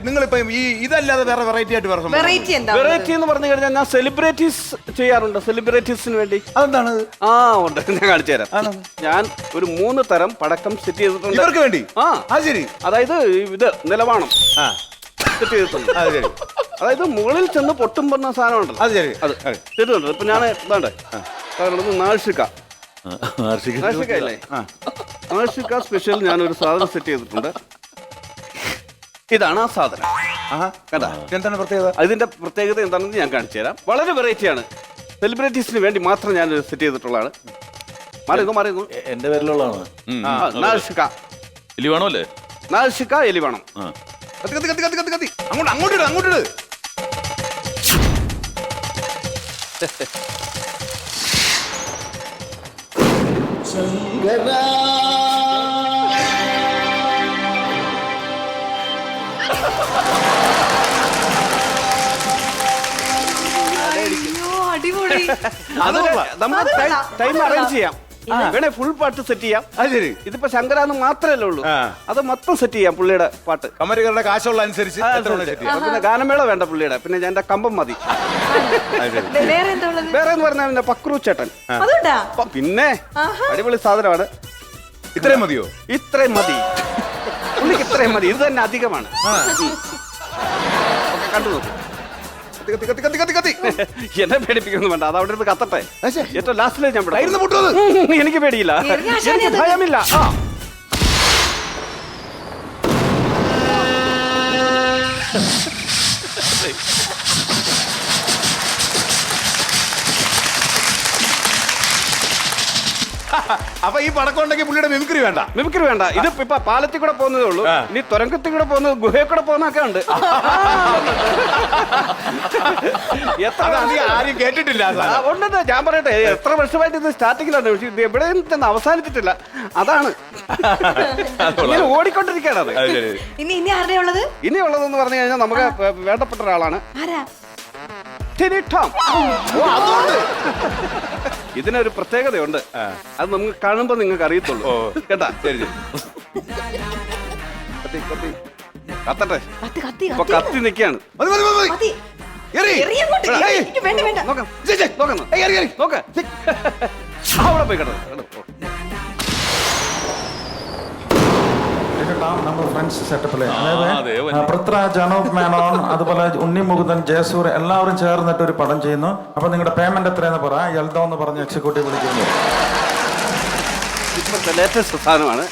നിങ്ങളിപ്പോ ഈ ഇതല്ലാതെ വേറെ വെറൈറ്റി ആയിട്ട് വേറെ വെറൈറ്റി എന്താ വെറൈറ്റി എന്ന് പറഞ്ഞു കഴിഞ്ഞാൽ ഞാൻ സെലിബ്രിറ്റീസ് ചെയ്യാറുണ്ട്. സെലിബ്രിറ്റീസിന് വേണ്ടി. അതെന്താണ്? ഉണ്ട്, ഞാൻ കാണിച്ചു തരാം. ഞാൻ ഒരു 3 തരം പടക്കം സെറ്റ് ചെയ്തിട്ടുണ്ട് ഇവർക്ക് വേണ്ടി. ശരി. അതായത് ഇത് നിലവാണം സെറ്റ് ചെയ്തിട്ടുണ്ട്. അതായത് മുകളിൽ ചെന്ന് പൊട്ടും പറഞ്ഞ സാധനം ഉണ്ടല്ലോ, അത് ശരി, അത് ചെയ്തിട്ടുണ്ട്. ഇപ്പൊ ഞാൻ ഇതാണ്ട് നാഷിക ഇല്ലേ, നാഷിക സ്പെഷ്യൽ ഞാനൊരു സാധനം സെറ്റ് ചെയ്തിട്ടുണ്ട്. ഇതാണ് ആ സാധനം. എന്താണ് പ്രത്യേകത? അതിന്റെ പ്രത്യേകത എന്താണെന്ന് ഞാൻ കാണിച്ചു തരാം. വളരെ വെറൈറ്റിയാണ്. സെലിബ്രിറ്റീസിന് വേണ്ടി മാത്രം ഞാൻ സെറ്റ് ചെയ്തിട്ടുള്ളതാണ്. മാറിയുന്നു എന്റെ പേരിലുള്ളതാണ്. നാഷിക എലി വേണോ അല്ലേ? നാഷിക എലി വേണം. അങ്ങോട്ട് അടിപൊളി. നമുക്ക് ടൈം അറേഞ്ച് ചെയ്യാം. വേണേ ഫുൾ പാട്ട് സെറ്റ് ചെയ്യാം. ശരി. ഇതിപ്പോ ശങ്കരാന്ന് മാത്രമല്ലേ ഉള്ളൂ, അത് മൊത്തം സെറ്റ് ചെയ്യാം. പുള്ളിയുടെ പാട്ട് കമരുകളുടെ കാശുള്ള അനുസരിച്ച് പിന്നെ ഗാനമേള വേണ്ട പുള്ളിയുടെ. പിന്നെ ഞാൻ എന്റെ കമ്പം മതി. വേറെ എന്ന് പറഞ്ഞാൽ പിന്നെ പക്രു ചേട്ടൻ. പിന്നെ അടിപൊളി സാധനമാണ്. ഇത്രയും മതിയോ? ഇത്രയും മതി പുള്ളിക്ക്, ഇത്രയും മതി. ഇത് തന്നെ അധികമാണ്. കണ്ടു നോക്കൂ. എന്നെ പേടിപ്പിക്കുന്നു വേണ്ട, അത് അവിടെ കത്തട്ടെ. ഏറ്റവും ലാസ്റ്റിലേ ഞാൻ എനിക്ക് പേടിയില്ല, എനിക്ക് ഭയമില്ല. അപ്പൊ ഈ പടക്കം ഉണ്ടെങ്കിൽ പുള്ളിയുടെ മിമിക്രി വേണ്ട. മിമിക്രി വേണ്ട. ഇത് ഇപ്പൊ പാലത്തിൽ കൂടെ പോകുന്നതേ ഉള്ളൂ. ഇനി തുരങ്കത്തിൽ കൂടെ പോകുന്നത്, ഗുഹയിൽ കൂടെ പോകുന്നൊക്കെ ഉണ്ട്. ആരും കേട്ടിട്ടില്ല. ഉണ്ടെന്ന് ഞാൻ പറയട്ടെ, എത്ര വർഷമായിട്ട് ഇത് സ്റ്റാർട്ടിങ്ങിലാണ്, പക്ഷെ ഇത് എവിടെയും തന്നെ അവസാനിച്ചിട്ടില്ല. അതാണ് ഇങ്ങനെ ഓടിക്കൊണ്ടിരിക്കുകയാണ് അത്. ഇനി ഉള്ളതെന്ന് പറഞ്ഞു കഴിഞ്ഞാൽ നമുക്ക് വേണ്ടപ്പെട്ട ഒരാളാണ് ടിനി ടോം. ഇതിനൊരു പ്രത്യേകതയുണ്ട്, അത് നമുക്ക് കാണുമ്പോ നിങ്ങൾക്ക് അറിയത്തുള്ളൂ കേട്ടാ. ശരി, കത്തട്ടെ. ഇപ്പൊ കത്തി നിൽക്കാണ്. അവിടെ പോയി കേട്ടോ. നമ്മൾ ഫ്രണ്ട്സ് സെറ്റപ്പിലെ അതായത് പൃഥ്വിരാജ്, അനൂപ് മേനോൻ, അതുപോലെ ഉണ്ണി മുകുന്ദൻ, ജയസൂര്യ എല്ലാവരും ചേർന്നിട്ട് ഒരു പടം ചെയ്യുന്നു. അപ്പൊ നിങ്ങളുടെ പേയ്മെന്റ് എത്രയെന്ന് പറ. എൽദോ എന്ന് പറഞ്ഞ എക്സിക്യൂട്ടീവ് വിളിക്കുന്നു. ഇപ്പോഴത്തെ ലേറ്റസ്റ്റ് സാധനമാണ്.